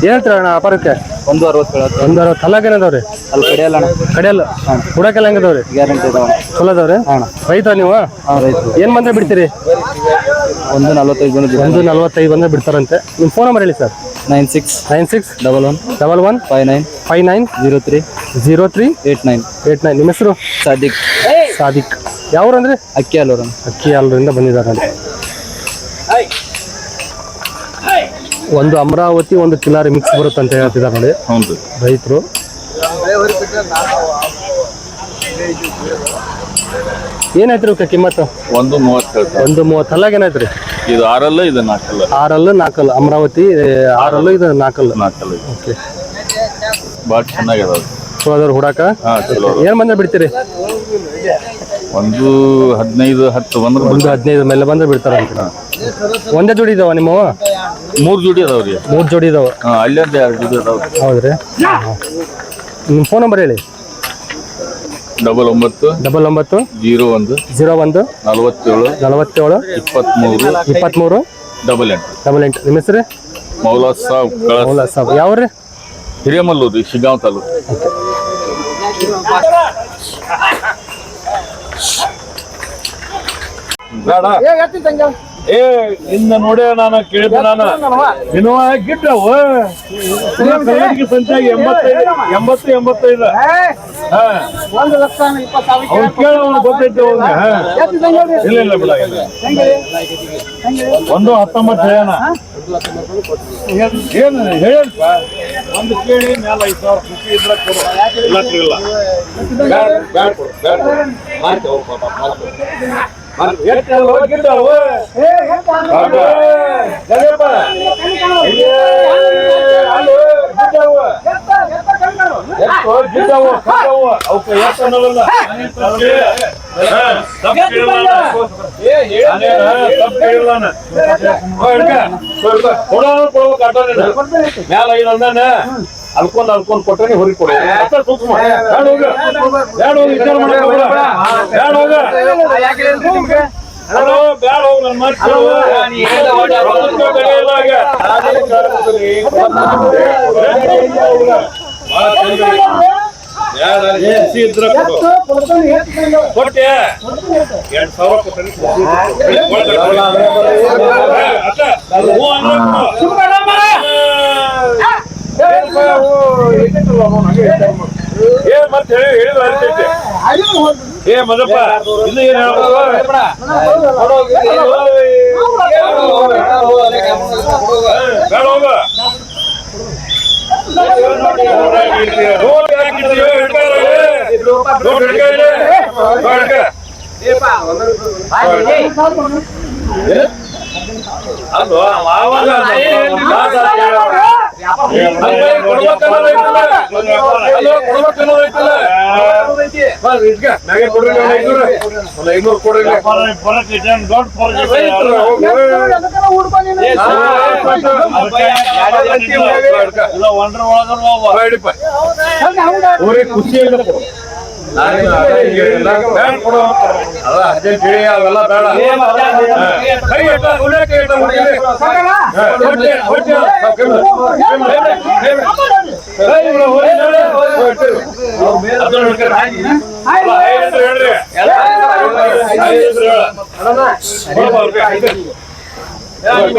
ಏನಂತೀರ ಅಣ್ಣ ವ್ಯಾಪಾರಕ್ಕೆ? 160 ಕಲ್ಲಾಗೇನದವ್ರಿ? ಅಲ್ಲಿ ಕಡೆಯಲ್ಲ ಕಡೆಯಲ್ಲ ಹುಡಕೆಲ್ಲ ಹೆಂಗದವ್ರಿ? ಗ್ಯಾರಂಟಿ ಇದಾವೆ. ಚಲೋ ಅದಾವ್ರಿ? ರೈತ ನೀವು? ರೈತರು. ಏನ್ ಬಂದ್ರೆ ಬಿಡ್ತೀರಿ? 145 ಬಂದ್ರೆ ಬಿಡ್ತಾರಂತೆ. ನಿಮ್ಮ ಫೋನ್ ನಂಬರ್ ಹೇಳಿ ಸರ್. 96 11 59 03 ನಿಮ್ಮ ಹೆಸರು? ಸಾದಿಕ್. ಯಾವ್ರಂದ್ರೆ? ಅಕ್ಕಿ ಹಾಲೂರಿಂದ ಬಂದಿದ್ದಾರೆ. ಒಂದು ಅಮರಾವತಿ ಒಂದು ಕಿಲಾರಿ ಮಿಕ್ಸ್ ಬರುತ್ತೆ ಅಂತ ಹೇಳ್ತಿದ್ದಾರೆ ನೋಡಿ ರೈತರು. ಏನಾಯ್ತು ಕಿಮ್ಮತ್ತು? 130. ಅಲ್ಲಾಗ ಏನಾಯ್ತು ರೀ? ಇದು 6 ಇದು 4 ಅಮರಾವತಿ 6 ಇದು 4. ಓಕೆ, ಬಾಳ ಚೆನ್ನಾಗಿದೆ. ಚಲೋ ಅದಾವ್ರಿ ಹುಡಾಕ? ಏನ್ ಬಂದ್ರೆ ಬಿಡ್ತೀರಿ? 15-10 ಬಂದ್ರೆ 15 ಮೇಲೆ ಬಂದ್ರೆ ಬಿಡ್ತಾರ ಅಂತ. ಒಂದೇ ಜೋಡಿ ಇದಾವ ನಿಮ್ಮ? 3 ಜೋಡಿ ಅದಾವ್ರಿ. 3 ಜೋಡಿ ಇದಾವ. ಅಲ್ಲೊಂದು 2 ಜೋಡಿ ಅದಾವ. ಹೌದ್ರಿ. ನಿಮ್ಮ ಫೋನ್ ನಂಬರ್ ಹೇಳಿ. 99 01 47 23 88. ನಿಮ್ಮ ಹೆಸರು? ಮೌಲಾ ಸಾಬ್. ಯಾವ್ರಿ? ಹಿರೇಮಲ್ಲೂರು, ಶಿಗ್ಗಾಂವ್ ತಾಲೂಕು. ಇನ್ನ ನೋಡಿ ನಾನು ಕೇಳಿದ್ದೆ. ನಾನು ಇನ್ನು ಗಿಟ್ಟವು ಸಂಖ್ಯೆ 85 ಕೇಳವನು ಗೊತ್ತೈತೆ. ಇಲ್ಲ ಬಿಡ, 119 ಹೇಳೋಣ. ಏನು ಹೇಳಪ್ಪ, ಒಂದು ಕೇಳಿ ಮೇಲೆ 5,000 ಖುಷಿ ಇದ್ರೆ ಕೊಡು. ಇಲ್ಲ ಅಲ್ಕೊಂಡ್ ಕೊಟ್ರೆ ಹೊರಗೆ ಕೊಡ. ಬ್ಯಾಡ ಹೋಗ ನನ್ನ ಕೊಟ್ಟೆ 2,000 ಏನ್ ಮತ್ತೆ ಹೇಳಿದ್ರು ಅನ್ಸೈತೆ. ಮದಪ್ಪ ಇನ್ನು ಏನ್ ಖುಷಿ ಅವೆಲ್ಲ ಬೇಡ.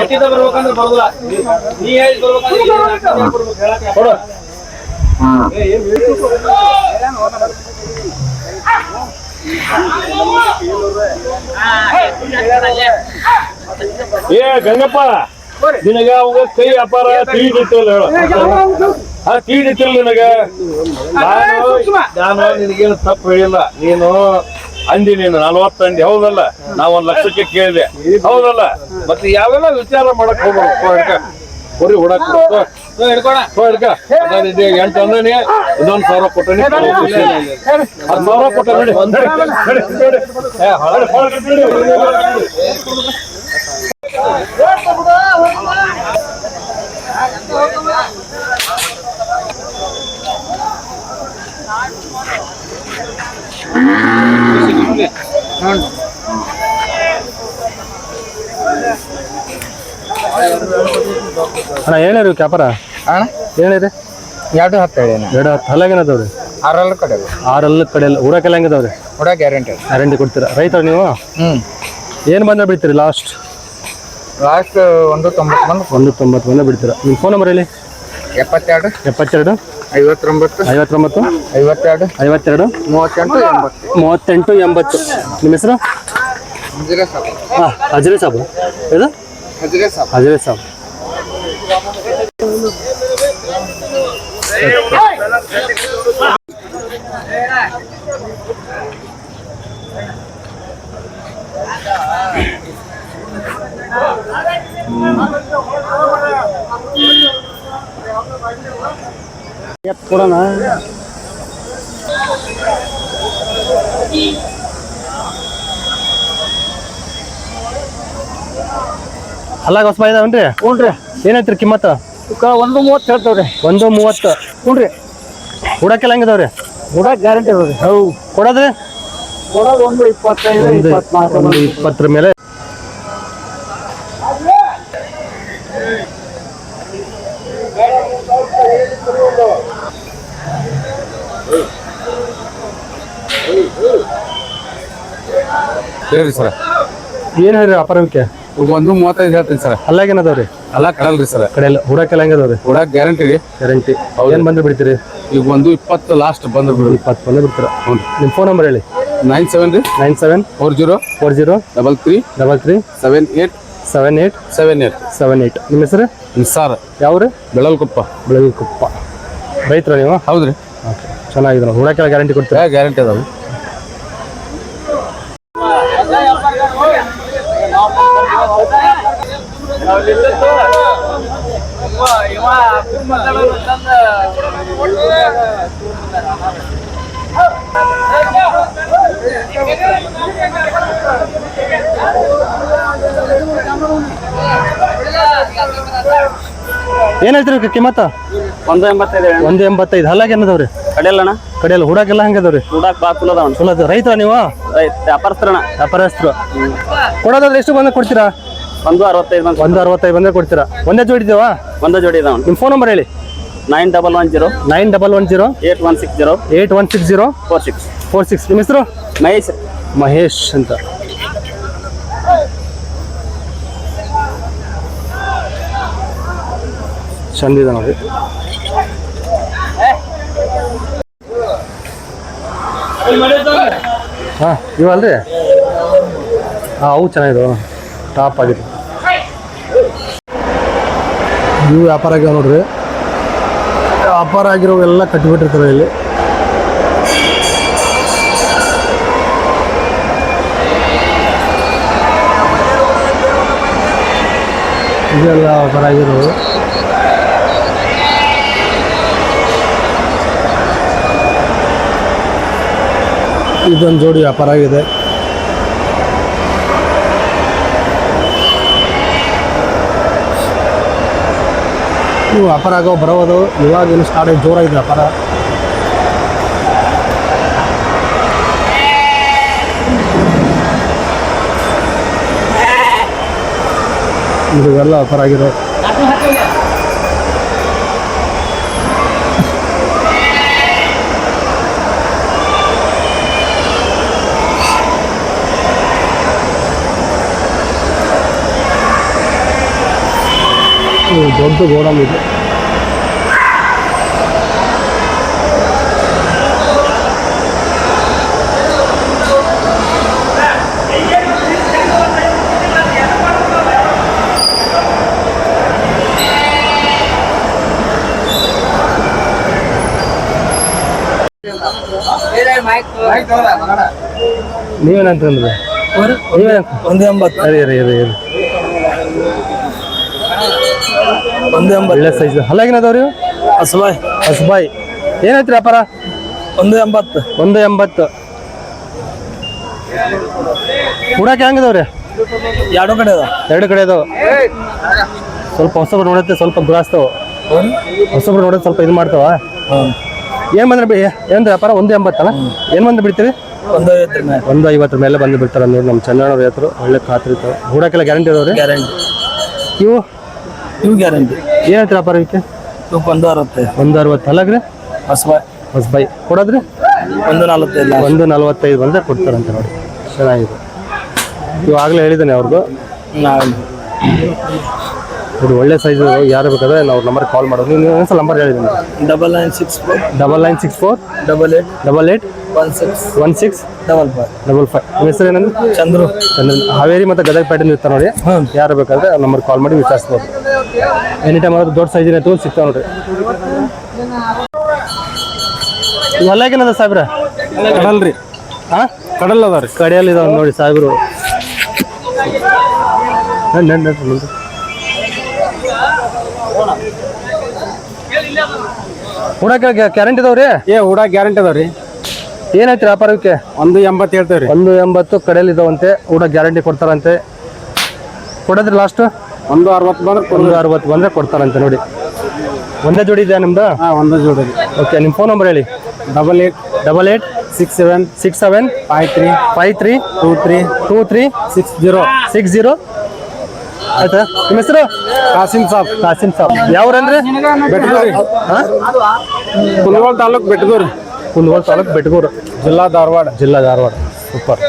ಬರ್ಬೇಕಂದ್ರೆ ಬರೋದಿಲ್ಲ. ನೀ ಹೇಳಿ ಬರ್ಬೇಕಂದ್ರೆ ಗಂಗಪ್ಪ ನಿನಗ ಅವಾಗ ಕೈ ವ್ಯಾಪಾರ ತಿಳಿದಿತ್ತಲ್ಲ ತಿಳಿದಿತ್ತಿಲ್ಲ ನಿನಗ. ನಾನು ನಿನಗೇನು ತಪ್ಪು ಹೇಳಿಲ್ಲ. ನೀನು ಅಂದಿ, ನೀನು 40 ಅಂದಿ, ಹೌದಲ್ಲ? ನಾ 1 ಲಕ್ಷಕ್ಕೆ ಕೇಳಿದೆ, ಹೌದಲ್ಲ? ಮತ್ತೆ ಯಾವೆಲ್ಲ ವಿಚಾರ ಮಾಡಕ್ ಹೋಗ್ಬೇಕು. ಕೊರಿ ಹುಡಕ್ ಹಿಡ್ಕ 8 ಅಂದನಿ ಇನ್ನೊಂದು 1000 ಕೊಟ್ಟನಿ 10,000 ಕೊಟ್ಟ ನೋಡಿ ಅಣ್ಣ ಏನಿರಿ ವ್ಯಾಪಾರ ಅಣ್ಣ ಏನಿದೆ 210 ಹೇಳಿ 210 ಹಲ್ಲಾಗೇನದವ್ರಿ 6 ಕಡೆ 6 ಕಡೆಯಲ್ಲ ಊರಕ್ಕೆಲ್ಲ ಹೆಂಗದವ್ರಿ ಕೂಡ ಗ್ಯಾರಂಟಿ ಗ್ಯಾರಂಟಿ ಕೊಡ್ತೀರಾ ರೈತರು ನೀವು ಏನು ಬಂದ್ರೆ ಬಿಡ್ತೀರಿ ಲಾಸ್ಟ್ 190 ಬಂದು 190 ಬಂದ್ರೆ ಬಿಡ್ತೀರಾ ನಿಮ್ಮ ಫೋನ್ ನಂಬರ್ ಹೇಳಿ 72 72 59 59 52 52 38 80 ನಿಮ್ಮ ಹೆಸರು ಹಾಂ ಹಜರೆ ಸಾಬು ಇದು ಹಜರೆ ಸಾಬು ಕೊಡೋಣ ಅಲ್ಲಾಗ ಹೊಸ ಇದಾವನ್ರಿ ಹ್ಞೂ ರೀ ಏನೈತ್ರಿ ಕಿಮ್ಮತ್ತ 130 ಹೇಳ್ತೇವ್ರಿ 130 ಹ್ಞೂ ರೀ ಹುಡಕ್ಕೆಲ್ಲ ಹೆಂಗಿದಾವ್ರಿ ಕೂಡ ಗ್ಯಾರಂಟಿ ಇರೋದು ಹೌದು ಕೊಡೋದ್ರಿ ಕೊಡೋದು 125 24 20 ಮೇಲೆ ಹೇಳ್ರಿ ಸರ್ ಏನು ಹೇಳ್ರಿ ವ್ಯಾಪಾರಕ್ಕೆ 135 ಹೇಳ್ತೀನಿ ಸರ್ ಅಲ್ಲಾಗೇನದವ್ರಿ ಅಲ್ಲ ಕಡಲ್ರಿ ಸರ್ ಕಡೆಯಲ್ಲ ಹುಡಕ್ಕೆಲ್ಲ ಹೆಂಗದವ್ರಿ ಹುಡಕ್ ಗ್ಯಾರಂಟಿ ರೀ ಗ್ಯಾರಂಟಿ ಏನು ಬಂದ್ರೆ ಬಿಡ್ತೀರಿ ಈಗ 20 ಲಾಸ್ಟ್ ಬಂದ್ರು ಬಿಡ್ರಿ 20 ಬಂದ್ರೆ ಬಿಡ್ತೀರಾ ಹ್ಞೂ ನಿಮ್ಮ ಫೋನ್ ನಂಬರ್ ಹೇಳಿ 97 ರೀ 97 40 40 33 33 78 78 78 78 ನಿಮ್ಮ ಹೆಸರು ಸರ್ ಯಾವ್ರಿ ಬೆಳಲ್ಕೊಪ್ಪ ಬೆಳಗುಕೊಪ್ಪ ರೈತರ ನೀವು ಹೌದ್ರಿ ಓಕೆ ಚೆನ್ನಾಗಿದೆ ಹುಡಕ್ಕೆಲ್ಲ ಗ್ಯಾರಂಟಿ ಕೊಡ್ತೀರಾ ಗ್ಯಾರಂಟಿ ಅದಾವ ಏನೈತ್ರಿ ಕಿಮ್ಮತ್ತ 185 185 ಹಲ್ಲಾಗ ಏನದವ್ರಿ ಕಡೆಯಲ್ಲಣ್ಣ ಕಡೆಯಲ್ಲ ಹುಡಕ್ಕೆಲ್ಲ ಹಂಗದವ್ರಿ ಹುಡಕ್ ಬಾ ತುಲದವಣ್ಣ ಚಲೋ ಅದ ರೈತರ ನೀವು ವ್ಯಾಪಾರಸ್ಥರಣ ವ್ಯಾಪಾರಸ್ಥರು ಕೊಡೋದಾದ್ರೆ ಎಷ್ಟು ಬಂದ್ರೆ ಕೊಡ್ತೀರಾ 165 ಬಂದು 165 ಬಂದ್ರೆ ಕೊಡ್ತೀರಾ ಒಂದೇ ಜೋಡಿ ಇದಾವಾ ಒಂದೇ ಜೋಡಿ ಇದಾವಣ್ಣ ನಿಮ್ಮ ಫೋನ್ ನಂಬರ್ ಹೇಳಿ 9110 9110 8160 8160 46 46 ನಿಮ್ಮ ಹೆಸರು ಮಹೇಶ್ ಮಹೇಶ್ ಅಂತ ಚಂದಿದೆ ನೋಡಿ ಹಾಂ ಇವಲ್ರಿ ಹಾಂ ಅವು ಚೆನ್ನಾಗಿದಾವ ಟಾಪ್ ಆಗಿದೆ ಇವು ವ್ಯಾಪಾರ ಆಗ್ಯಾವ ನೋಡ್ರಿ ವ್ಯಾಪಾರ ಆಗಿರೋವೆಲ್ಲ ಕಟ್ಟಿಬಿಟ್ಟಿರ್ತಾರೆ ಇಲ್ಲಿ ಇದೆಲ್ಲ ವ್ಯಾಪಾರ ಆಗಿರೋದು ಇದೊಂದು ಜೋಡಿ ವ್ಯಾಪಾರ ಆಗಿದೆ ಇವು ವ್ಯಾಪಾರ ಆಗೋ ಬರೋದು ಇವಾಗ ಏನು ಸ್ಟಾರ್ಟ್ ಆಗಿ ಜೋರಾಗಿದೆ ವ್ಯಾಪಾರ ಇದೆಲ್ಲ ವ್ಯಾಪಾರ ಆಗಿದೆ ದೊಡ್ಡ ಗೋಡಮ್ ಇದೆ ನೀವೇನಂತಂದ್ರೆ ನೀವೇನಂತ 180 ಇರಿ ಒಳ್ಳೆ ಸೈಜ್ ಹಲ್ಲಾಗಿನದವ್ರಿ ಹಸುಬಾಯ್ ಹಸ್ಬಾಯ್ ಏನೈತ್ರಿ ವ್ಯಾಪಾರ 180 180 ಕೂಡಕ್ಕೆ ಹೆಂಗದವ್ರಿ ಎರಡು ಕಡೆ ಅದ ಎರಡು ಕಡೆ ಅದಾವ ಸ್ವಲ್ಪ ಹೊಸಬ್ರು ನೋಡುತ್ತೆ ಸ್ವಲ್ಪ ಗ್ರಾಸ್ತವ ಹೊಸಬ್ರು ನೋಡೋದು ಸ್ವಲ್ಪ ಇದು ಮಾಡ್ತಾವ ಏನ್ ಬಂದ್ರೆ ಏನ್ ವ್ಯಾಪಾರ 180 ಅಲ್ಲ ಏನ್ ಬಂದು ಬಿಡ್ತೀವಿ 150 ಮೇಲೆ ಬಂದು ಬಿಡ್ತಾರ ನೋಡಿ ನಮ್ಮ ಚಂದ್ರಣ್ಣವ್ರ ಹೆಸರು ಒಳ್ಳೆ ಖಾತ್ರಿ ಇರ್ತಾವ ಹೂಡಕ್ಕೆಲ್ಲ ಗ್ಯಾರಂಟಿ ಅದಾವ್ರಿ ಗ್ಯಾರಂಟಿ ಇವು ಗ್ಯಾರಂಟಿ ಏನೈತಿ ವ್ಯಾಪಾರ ಇವಕ್ಕೆ 160 160 ಅಲ್ಲಾಗ್ರಿ ಹಸುಬಾಯ್ ಹೊಸಬಾಯಿ ಕೊಡೋದ್ರಿ 145 145 ಬಂದ್ರೆ ಕೊಡ್ತಾರಂತೆ ನೋಡಿ ಚೆನ್ನಾಗಿದೆ ಇವು ಆಗಲೇ ಹೇಳಿದ್ದಾನೆ ಅವ್ರದ್ದು ಇದು ಒಳ್ಳೆ ಸೈಜ್ ಯಾರು ಬೇಕಾದ್ರೆ ನಾವು ನಂಬರ್ ಕಾಲ್ ಮಾಡೋದು ನೀವು ಒಂದ್ಸಲ ನಂಬರ್ ಹೇಳಿದ್ದೀನಿ 9964 88 16 55 ನಿಮ್ಮ ಹೆಸರು ಏನಂದ್ರೆ ಚಂದ್ರು ಹಾವೇರಿ ಮತ್ತು ಗದಗ ಪ್ಯಾಟರ್ನ್ ಇರ್ತಾರೆ ನೋಡಿ ಯಾರು ಬೇಕಾದ್ರೆ ನಂಬರ್ ಕಾಲ್ ಮಾಡಿ ವಿಚಾರಿಸ್ಬೋದು ಎನಿ ಟೈಮ್ ಆದ್ರೂ ದೊಡ್ಡ ಸೈಜಿನ ತಗೊಂಡು ಸಿಗ್ತಾವೆ ನೋಡ್ರಿ ಹೊಲ್ಲಾಗೇನದ ಸಾಹೇಬ್ರ ಕಡಲ್ರಿ ಹಾಂ ಕಡಲ್ ಅದ ರೀ ಕಡೆಯಲ್ಲಿ ಇದಾವೆ ನೋಡಿ ಸಾಹೇಬ್ರು ಹೂಡಕ್ಕೆ ಗ್ಯಾರಂಟಿ ಇದಾವ್ರಿ ಹೂಡ ಗ್ಯಾರಂಟಿ ಅದಾವ್ರಿ ಏನೈತಿ ವ್ಯಾಪಾರಕ್ಕೆ 180 ಹೇಳ್ತೇವ್ರಿ 180 ಕಡೆಯಲ್ಲಿ ಇದಾವಂತೆ ಊಟ ಗ್ಯಾರಂಟಿ ಕೊಡ್ತಾರಂತೆ ಕೊಡೋದ್ರಿ ಲಾಸ್ಟ್ 160 ಬಂದ್ರೆ 160 ಬಂದ್ರೆ ಕೊಡ್ತಾರಂತೆ ನೋಡಿ ಒಂದೇ ಜೋಡಿ ಇದೆಯಾ ನಿಮ್ದು ಒಂದೇ ಜೋಡಿ ಓಕೆ ನಿಮ್ಮ ಫೋನ್ ನಂಬರ್ ಹೇಳಿ 88 67 53 23 60 ಆಯ್ತಾ ನಿಮ್ಮ ಹೆಸರು ಕಾಸಿಂ ಸಾಬ್ ಯಾವ್ರಂದ್ರೆ ಬೆಟ್ಟದೂರಿ ಕುಂದಗೋಳ ತಾಲೂಕು ಬೆಟ್ಟದೂರಿ ಕುಂದಗೋಳ ತಾಲೂಕು ಬೆಟ್ಟಗೂರು ಜಿಲ್ಲಾ ಧಾರವಾಡ ಸೂಪರ್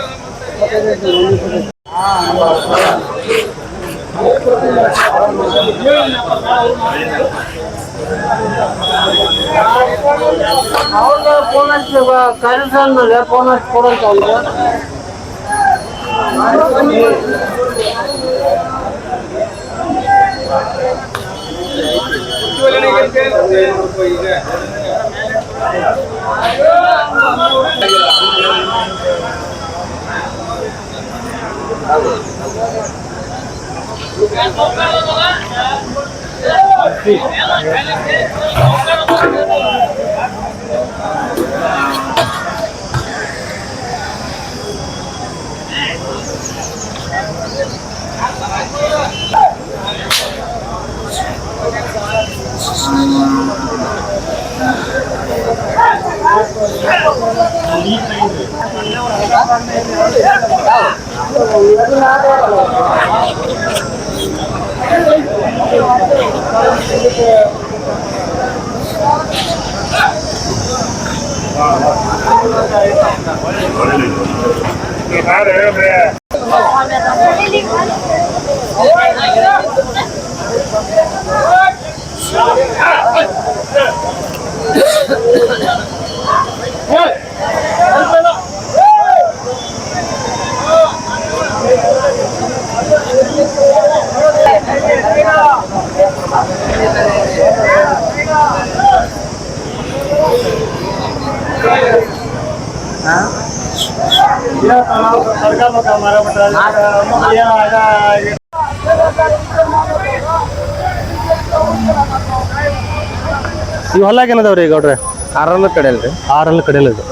ಇವು ಹೊಲ್ಲಾಗೇನದವ್ರಿ ಗೌಡ್ರೆ 6 ಕಡೆ ಅಲ್ರಿ 6 ಕಡೆಯಲ್ಲಿ ಇದು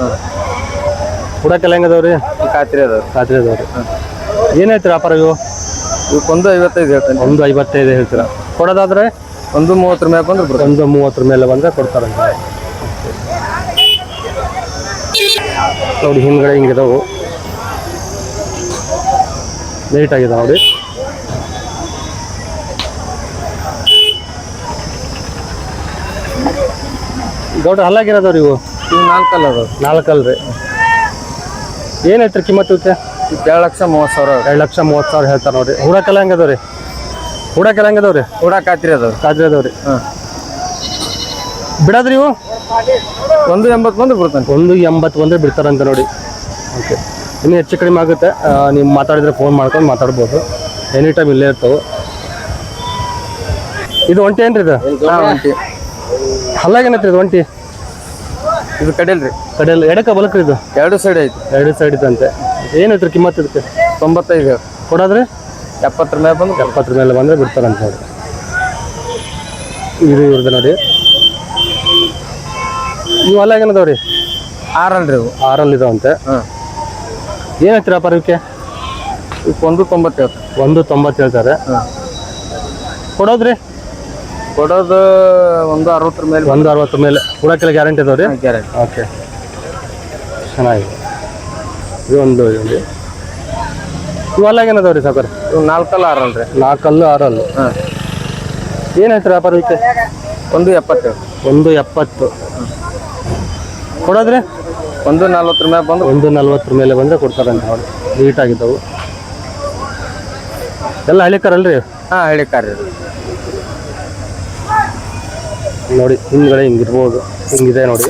ಹುಡಕ್ಕೆಲ್ಲ ಹೆಂಗದವ್ರಿ ಖಾತ್ರಿ ಅದಾವ್ರಿ ಏನೈತಿ ವ್ಯಾಪಾರ ಇವು ಇವಕ್ಕೆ 155 ಹೇಳ್ತೇನೆ 155 ಹೇಳ್ತೀರಾ ಕೊಡೋದಾದ್ರೆ 130 ಮೇಲೆ ಬಂದ್ರೆ 130 ಮೇಲೆ ಬಂದ್ರೆ ಕೊಡ್ತಾರಂತ ನೋಡಿ ಹಿಂದ್ಗಡೆ ಹಿಂಗಿದಾವು ನೀಟ್ ಆಗಿದೆ ನೋಡಿ ಗೌಡ್ರ ಹಲ್ಲಾಗಿರೋದವ್ರಿ ಇವು 4 ಅಲ್ಲ ಅದಾವ 4 ಅಲ್ರಿ ಏನೈತ್ರಿ ಕಿಮ್ಮತ್ತು ಇವಕ್ಕೆ 2,30,000 2,30,000 ಹೇಳ್ತಾರೆ ನೋಡ್ರಿ ಹೂಡಕ್ಕೆಲ್ಲ ಹೆಂಗದವ್ರಿ ಹೂಡ ಖಾತ್ರಿ ಅದಾವ್ರಿ ಬಿಡೋದ್ರಿ ಇವು 180 ಬಂದ್ರೆ ಬಿಡ್ತಾನೆ 180 ಬಂದ್ರೆ ಬಿಡ್ತಾರಂತ ನೋಡಿ ಓಕೆ ಇನ್ನೂ ಹೆಚ್ಚು ಕಡಿಮೆ ಆಗುತ್ತೆ ನೀವು ಮಾತಾಡಿದ್ರೆ ಫೋನ್ ಮಾಡ್ಕೊಂಡು ಮಾತಾಡ್ಬೋದು ಎನಿ ಟೈಮ್ ಇಲ್ಲೇ ಇರ್ತಾವೆ ಇದು ಒಂಟಿ ಏನ್ರಿ ಇದು ಹಲ್ಲಾಗೇನೈತ್ರಿ ಇದು ಒಂಟಿ ಇದು ಕಡೆಯಲ್ರಿ ಕಡೆಯಲ್ಲಿ ಎಡಕ್ಕೆ ಬಲಕ್ರಿ ಇದು 2 ಸೈಡ್ ಐತಿ 2 ಸೈಡ್ ಇದಂತೆ ಏನೈತ್ರಿ ಕಿಮ್ಮತ್ತು ಇದಕ್ಕೆ 95 ಕೊಡೋದ್ರಿ 70 ಮೇಲೆ ಬಂದು 70 ಮೇಲೆ ಬಂದರೆ ಬಿಡ್ತಾರಂತ ನೋಡಿ ಇದು ಇವ್ರದ್ದು ನೋಡಿ. ಇವು ಅಲ್ಲ ಏನದಾವ್ರಿ? 6 ಅಲ್ರಿ ಇವು. 6 ಇದಾವಂತೆ. ಹಾಂ. ಏನು ಹೇಳ್ತೀರಾ ವ್ಯಾಪಾರಕ್ಕೆ? ಇವಕ್ಕೆ 1.90 ಹೇಳ್ತಾರೆ. 1.90 ಹೇಳ್ತಾರೆ. ಹಾಂ. ಕೊಡೋದ್ರಿ? ಕೊಡೋದು 1.60 ಮೇಲೆ. 1.60 ಮೇಲೆ. ಕೊಡೋಕ್ಕೆಲ್ಲ ಗ್ಯಾರಂಟಿ ಇದಾವ್ರಿ? ಗ್ಯಾರಂಟಿ. ಓಕೆ, ಚೆನ್ನಾಗಿದೆ. ಇದು ಒಂದು ಇದೆ. ಇವೆಲ್ಲ ಏನದಾವ್ರಿ ಸಾಕರ್? ಇವು 4 ಅಲ್ಲ 6 ಅಲ್ರಿ. 4 6. ಹಾಂ. ಏನು ಹೇಳ್ತೀರಾ ವ್ಯಾಪಾರಕ್ಕೆ? 1.70. 1.70. ಕೊಡೋದ್ರಿ? 1.40 ಮೇಲೆ ಬಂದು. 1.40 ಮೇಲೆ ಬಂದರೆ ಕೊಡ್ತಾರಂತೆ ನೋಡಿ. ನೀಟಾಗಿದ್ದವು ಎಲ್ಲ ಹಳ್ಳಿಕಾರಲ್ರಿ? ಹಾಂ, ಹೇಳಿ ಕಾರ್ಯ ನೋಡಿ. ಹಿಂದ್ಗಡೆ ಹಿಂಗಿರ್ಬೋದು, ಹಿಂಗಿದೆ ನೋಡಿ.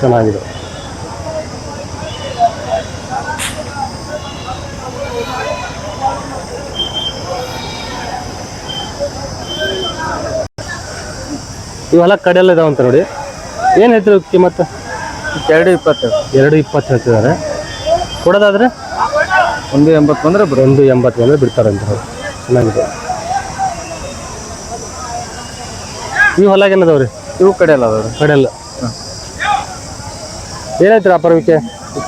ಚೆನ್ನಾಗಿದೆ. ಇವೆಲ್ಲ ಕಡೆಯೆಲ್ಲ ಇದಾವಂತ ನೋಡಿ. ಏನು ಹೇಳ್ತೀರಿ ಕಿಮ್ಮತ್ತು? 2.20. 2.20 ಹೇಳ್ತಿದ್ದಾರೆ. ಕೊಡೋದಾದ್ರೆ 1.80 ಬಂದರೆ 1.80 ಬಂದರೆ ಬಿಡ್ತಾರಂತ ಅವ್ರು. ಚೆನ್ನಾಗಿದೆ. ಇವು ಹೊಲ ಏನದವ್ರಿ? ಇವು ಕಡೆ ಅಲ್ಲ ಅದಾವ್ರಿ. ಕಡೆಯಲ್ಲ. ಏನಾಯ್ತು ವ್ಯಾಪಾರಕ್ಕೆ?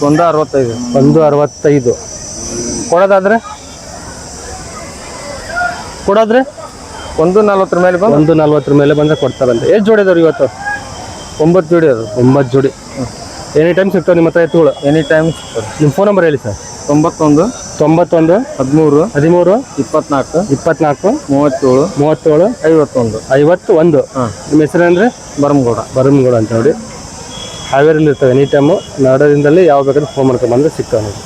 1.65. 1.65. ಕೊಡೋದಾದ್ರೆ? 1.40 ಮೇಲೆ ಬಂದು. 1.40 ಮೇಲೆ ಬಂದರೆ ಕೊಡ್ತಾರಂತೆ. ಎಷ್ಟು ಜೋಡಿ ಇದಾವ್ರಿ ಇವತ್ತು? 9 ಜೋಡಿ ಅದು. 9 ಜೋಡಿ. ಎನಿ ಟೈಮ್ ಸಿಗ್ತಾವೆ ನಿಮ್ಮ ಹತ್ರ ಎತ್ತುಗಳು? Any time. ನಿಮ್ಮ ಫೋನ್ ನಂಬರ್ ಹೇಳಿ ಸರ್. 91 13 24 24 37 37 51. ಹಾಂ. ನಿಮ್ಮ ಹೆಸರೇನ್ರಿ? ಬರಮಗೌಡ ಅಂತ ನೋಡಿ. ಹಾವೇರಿಯಲ್ಲಿ ಇರ್ತವೆ ಎನಿ ಟೈಮು. ನಡದಿಂದಲ್ಲಿ ಯಾವ ಬೇಕಾದ್ರೂ ಫೋನ್ ಮಾಡ್ಕೊಂಡು ಬಂದರೆ ಸಿಗ್ತಾವೆ ನೋಡಿ.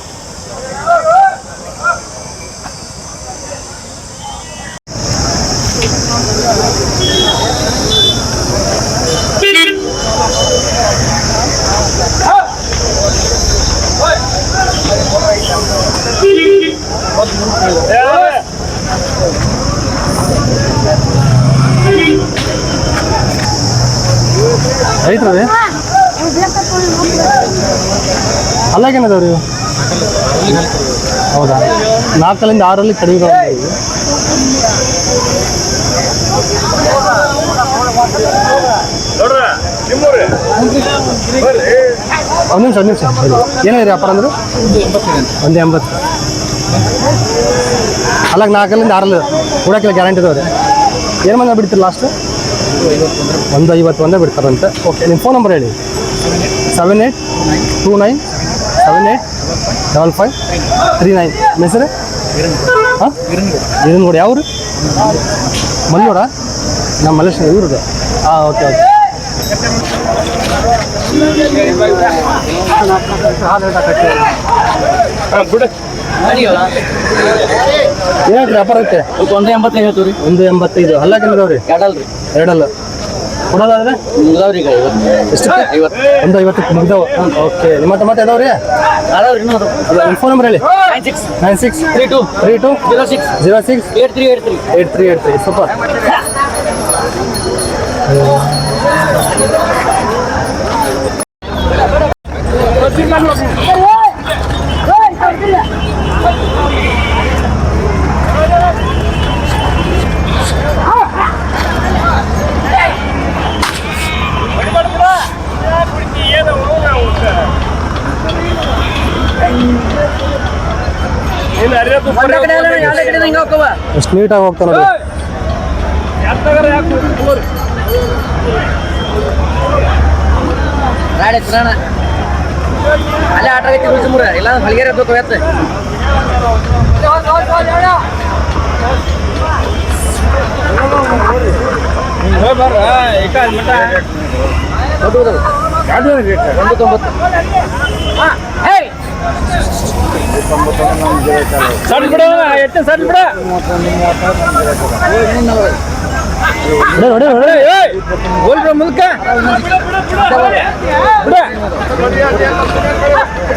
ಐತ್ರಿ ಅಲ್ಲಾಗೇನದವ್ರಿ? ಹೌದಾ? 4 6 ಕಡಿಮೆ. ಒಂದು ನಿಮಿಷ ಏನಾಗಿದೆ ವ್ಯಾಪಾರ ಅಂದ್ರೆ? 1.80. ಅಲ್ಲ 4 6 ಕೊಡೋಕ್ಕೆಲ್ಲ ಗ್ಯಾರಂಟಿ ಇದಾವೆ. ಏನು ಬಂದ ಬಿಡ್ತೀರಿ ಲಾಸ್ಟ್? 1.50 ಬಂದರೆ ಬಿಡ್ತಾರಂತೆ. ಓಕೆ, ನಿಮ್ಮ ಫೋನ್ ನಂಬರ್ ಹೇಳಿ. 7829 785539. ನಿಮ್ಮ ಹೆಸರು? ಹಾಂ, ಇರನ್ಗೋಡು. ಯಾವ್ರು? ಮಲ್ಲೂರ? ನಮ್ಮ ಮಲ್ಲೇಶ್ ಇವ್ರದ್ದು. ಹಾಂ, ಓಕೆ. ಏನಾಯ್ತು ವ್ಯಾಪಾರಕ್ಕೆ? 1.85 ರೀ. 1.85. ಹಲ್ಲಾಕಿಲ್ಲದವ್ರಿ? 2 ಕೊಡೋದಾದ್ರೆ ಎಷ್ಟು? 1.50 ಮುಗ್ದವು. ಓಕೆ, ನಿಮ್ಮ ಹತ್ರ ಮತ್ತೆ ಅದಾವ್ರಿ? ನಿಮ್ಮ ಫೋನ್ ನಂಬರ್ ಹೇಳಿ. 96 32 06 8383. ಸೂಪರ್. ಎಷ್ಟು ನೀಟಾಗಿ ಹೋಗ್ತಾ ನೋಡಿ. ಅಲ್ಲೇ ಆಟ ಆಗೈತಿ ರುಚಿ ಮುರ ಇಲ್ಲ ಹಲಗೇರಿ ಬೇಕು ಎತ್ತ ಸಣ್ಣ ಬಿಡ ಎತ್ತ ಸಣ್ಣ ಬಿಡ ಮುಲ್ಕ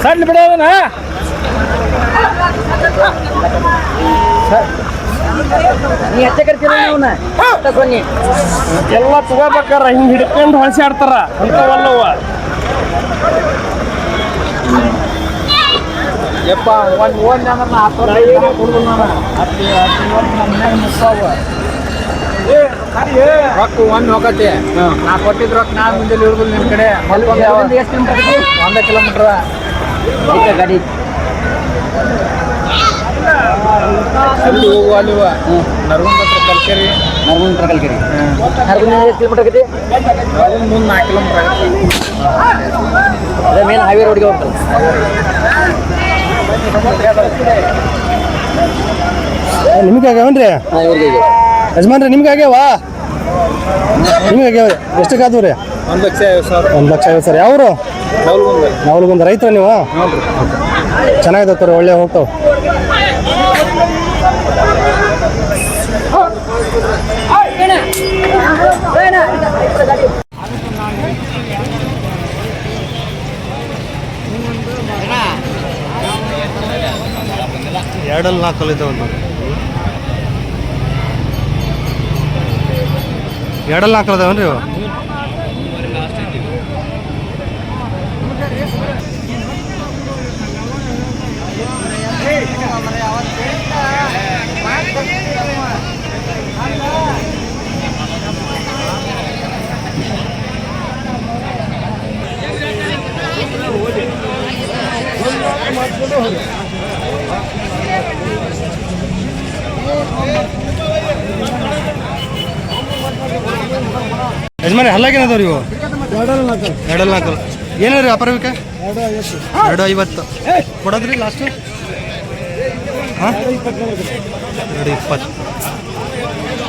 ಸಣ್ಣ ಬಿಡೋದನ ನೀ ಹೆಚ್ಚ ಕರ್ತೀರ ಎಲ್ಲ ತಗೋಬೇಕಾರ ಹಿಂಗ್ ಹಿಡ್ಕೊಂಡು ಹೊಳ್ಸಿ ಆಡ್ತಾರ ಅಂತವಲ್ಲವ ಯಪ್ಪ ಒಂದು ಅಂದ್ರೆ 10 ಕೊಡ್ಬೋದು ನಾನು 10 ರೊಕ್ಕ ಒಂದು ಹೋಗತ್ತೆ ನಾ ಕೊಟ್ಟಿದ್ ರೊಕ್ಕ ನಾ ಮುಂಜಾನೆ ಇರೋದಿಲ್ಲ ನಿಮ್ಮ ಕಡೆ ಎಷ್ಟು ಕಿಲೋಮೀಟರ್ 1 ಕಿಲೋಮೀಟರ್ ಗಾಡಿ ಅಲ್ಲಿ ಹೋಗುವ ಅಲ್ಲಿ ನರಗುಂದ ಹತ್ರ ಕಲ್ಕೇರಿ ನರಗುಂದ ಎಷ್ಟು ಕಿಲೋಮೀಟರ್ ಆಗೈತಿ ಮುಂದೆ 4 ಕಿಲೋಮೀಟರ್ ಆಗುತ್ತೆ ಅದೇ ಮೇನ್ ಹೈವೇ ರೋಡ್ಗೆ ಹೋಗ್ತದೆ ನಿಮ್ಗೆ ಆಗ್ಯಾವನ್ರಿ ಯಜಮಾನ್ರಿ ನಿಮ್ಗೆ ಆಗ್ಯಾವ ನಿಮ್ಗೆ ಆಗ್ಯಾವ ಎಷ್ಟಕ್ಕಾದವು ರೀ 1,50,000 1,50,000 ಸರ್ ಯಾವರು ನಾವಲ್ಗೊಂದು ರೈತರ ನೀವು ಚೆನ್ನಾಗಿದ್ದಾವೆ ಒಳ್ಳೆ ಹೋಗ್ತಾವೆ ಎರಡಲ್ಲಿ 4 ಇದ್ದಾವೆ ಎರಡಲ್ಲಿ 4 ಅದಾವನ್ರಿ ಇವು ಯಜಮಾನಿ ಹಲ್ಲಾಗೇನದವ್ರಿ ಇವು 2,4 ಏನಾದ್ರಿ ವ್ಯಾಪಾರ ಬೇಕಾ 2,50 ಕೊಡೋದ್ರಿ ಲಾಸ್ಟು ಹಾಂ 2,20